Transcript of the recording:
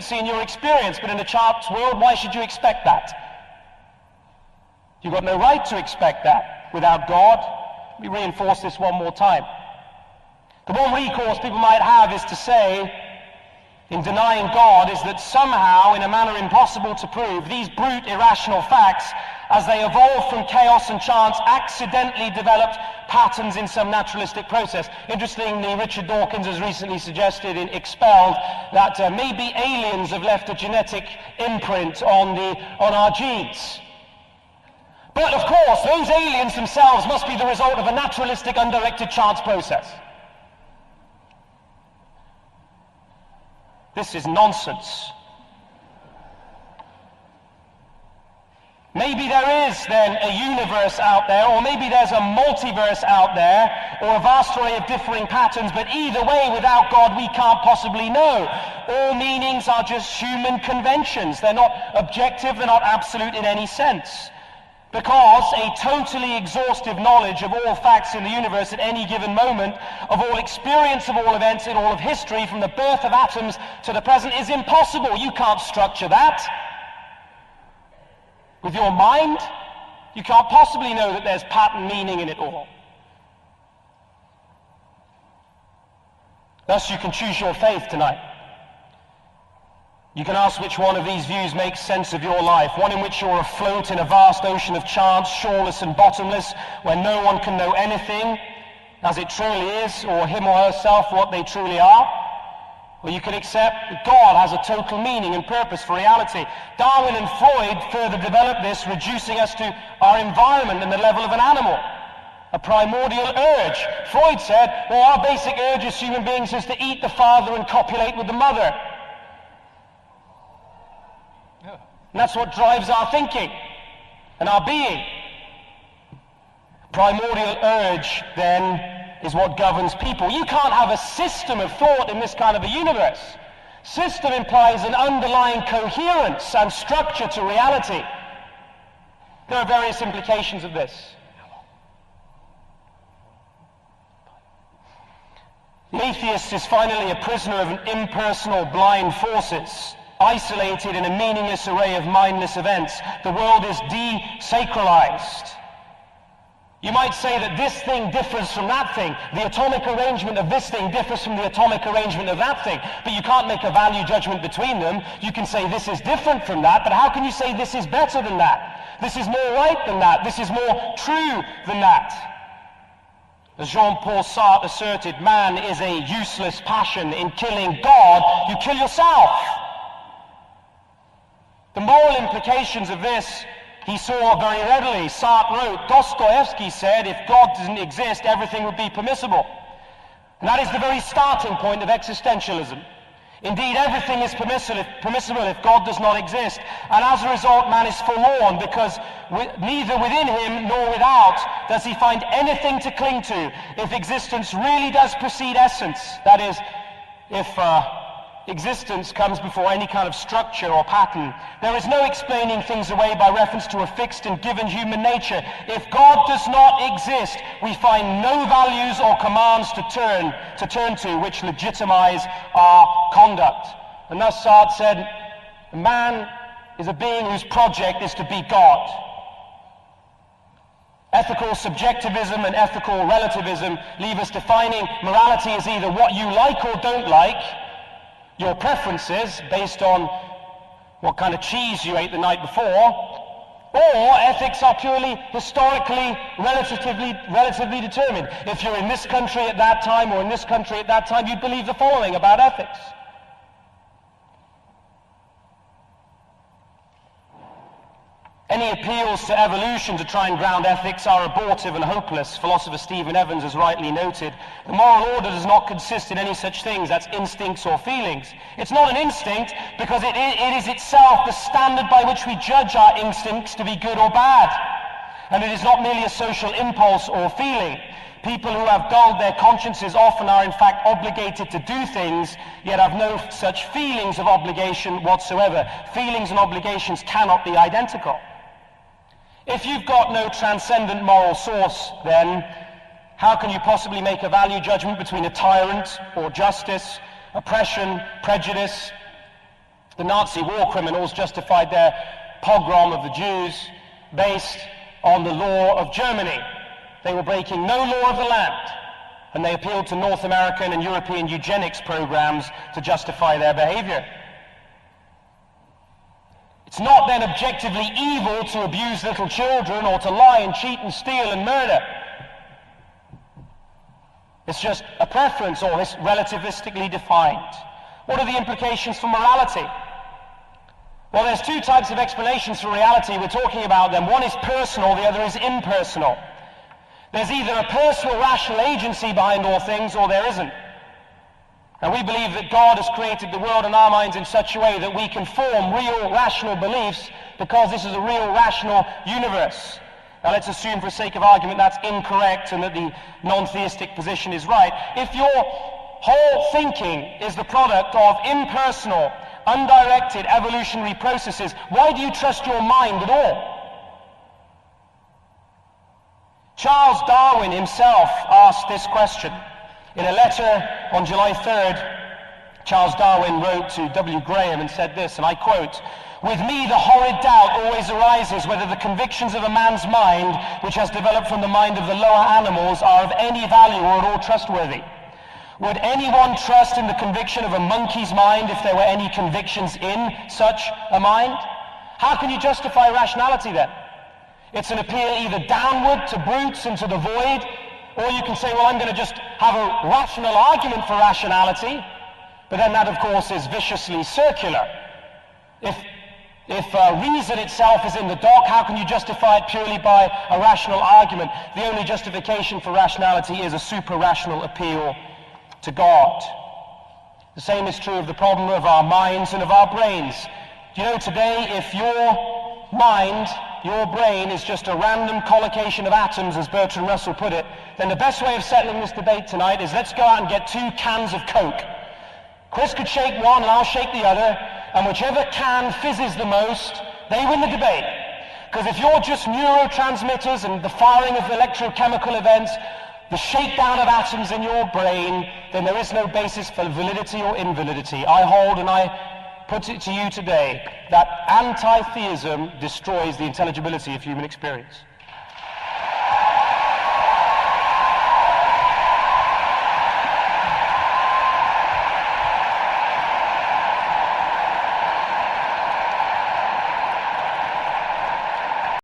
see in your experience, but in a child's world, why should you expect that? You've got no right to expect that without God. Let me reinforce this one more time. The one recourse people might have is to say, in denying God, is that somehow, in a manner impossible to prove, these brute, irrational facts, as they evolved from chaos and chance, accidentally developed patterns in some naturalistic process. Interestingly, Richard Dawkins has recently suggested in Expelled that maybe aliens have left a genetic imprint on our genes. But of course, those aliens themselves must be the result of a naturalistic, undirected chance process. This is nonsense. Maybe there is then a universe out there, or maybe there's a multiverse out there, or a vast array of differing patterns, but either way, without God, we can't possibly know. All meanings are just human conventions. They're not objective, they're not absolute in any sense. Because a totally exhaustive knowledge of all facts in the universe at any given moment, of all experience of all events in all of history, from the birth of atoms to the present, is impossible. You can't structure that. With your mind, you can't possibly know that there's pattern meaning in it all. Thus, you can choose your faith tonight. You can ask which one of these views makes sense of your life. One in which you're afloat in a vast ocean of chance, shoreless and bottomless, where no one can know anything as it truly is, or him or herself what they truly are. Or you can accept that God has a total meaning and purpose for reality. Darwin and Freud further developed this, reducing us to our environment and the level of an animal. A primordial urge. Freud said, well, our basic urge as human beings is to eat the father and copulate with the mother. And that's what drives our thinking and our being. Primordial urge, then, is what governs people. You can't have a system of thought in this kind of a universe. System implies an underlying coherence and structure to reality. There are various implications of this. The atheist is finally a prisoner of an impersonal blind forces, isolated in a meaningless array of mindless events. The world is desacralized. You might say that this thing differs from that thing. The atomic arrangement of this thing differs from the atomic arrangement of that thing. But you can't make a value judgment between them. You can say this is different from that, but how can you say this is better than that? This is more right than that. This is more true than that. As Jean-Paul Sartre asserted, man is a useless passion. In killing God, you kill yourself. The moral implications of this he saw very readily. Sartre wrote, Dostoevsky said, if God didn't exist, everything would be permissible. And that is the very starting point of existentialism. Indeed, everything is permissible if God does not exist. And as a result, man is forlorn, because neither within him nor without does he find anything to cling to. If existence really does precede essence, that is, if existence comes before any kind of structure or pattern, there is no explaining things away by reference to a fixed and given human nature. If God does not exist, we find no values or commands to turn to which legitimize our conduct. And thus Sartre said, man is a being whose project is to be God. Ethical subjectivism and ethical relativism leave us defining morality as either what you like or don't like, your preferences based on what kind of cheese you ate the night before, or ethics are purely historically, relatively determined. If you're in this country at that time or in this country at that time, you'd believe the following about ethics. Any appeals to evolution to try and ground ethics are abortive and hopeless. Philosopher Stephen Evans has rightly noted, the moral order does not consist in any such things as instincts or feelings. It's not an instinct because it is itself the standard by which we judge our instincts to be good or bad. And it is not merely a social impulse or feeling. People who have dulled their consciences often are in fact obligated to do things, yet have no such feelings of obligation whatsoever. Feelings and obligations cannot be identical. If you've got no transcendent moral source, then how can you possibly make a value judgment between a tyrant or justice, oppression, prejudice, The Nazi war criminals justified their pogrom of the Jews based on the law of Germany. They were breaking no law of the land, and they appealed to North American and European eugenics programs to justify their behavior. It's not then objectively evil to abuse little children or to lie and cheat and steal and murder. It's just a preference, or it's relativistically defined. What are the implications for morality? Well, there's two types of explanations for reality. We're talking about them. One is personal, the other is impersonal. There's either a personal rational agency behind all things, or there isn't. And we believe that God has created the world in our minds in such a way that we can form real rational beliefs because this is a real rational universe. Now let's assume for the sake of argument that's incorrect and that the non-theistic position is right. If your whole thinking is the product of impersonal, undirected evolutionary processes, why do you trust your mind at all? Charles Darwin himself asked this question. In a letter on July 3rd, Charles Darwin wrote to W. Graham and said this, and I quote, "With me the horrid doubt always arises whether the convictions of a man's mind, which has developed from the mind of the lower animals, are of any value or at all trustworthy. Would anyone trust in the conviction of a monkey's mind if there were any convictions in such a mind? How can you justify rationality then? It's an appeal either downward to brutes and to the void, or you can say, well, I'm going to just have a rational argument for rationality, but then that, of course, is viciously circular. If reason itself is in the dock, how can you justify it purely by a rational argument? The only justification for rationality is a super-rational appeal to God. The same is true of the problem of our minds and of our brains. Do you know today, if your mind, your brain, is just a random collocation of atoms, as Bertrand Russell put it, then the best way of settling this debate tonight is let's go out and get 2 cans of Coke. Chris could shake one and I'll shake the other, and whichever can fizzes the most, they win the debate. Because if you're just neurotransmitters and the firing of electrochemical events, the shakedown of atoms in your brain, then there is no basis for validity or invalidity. I hold, and I put it to you today, that anti-theism destroys the intelligibility of human experience.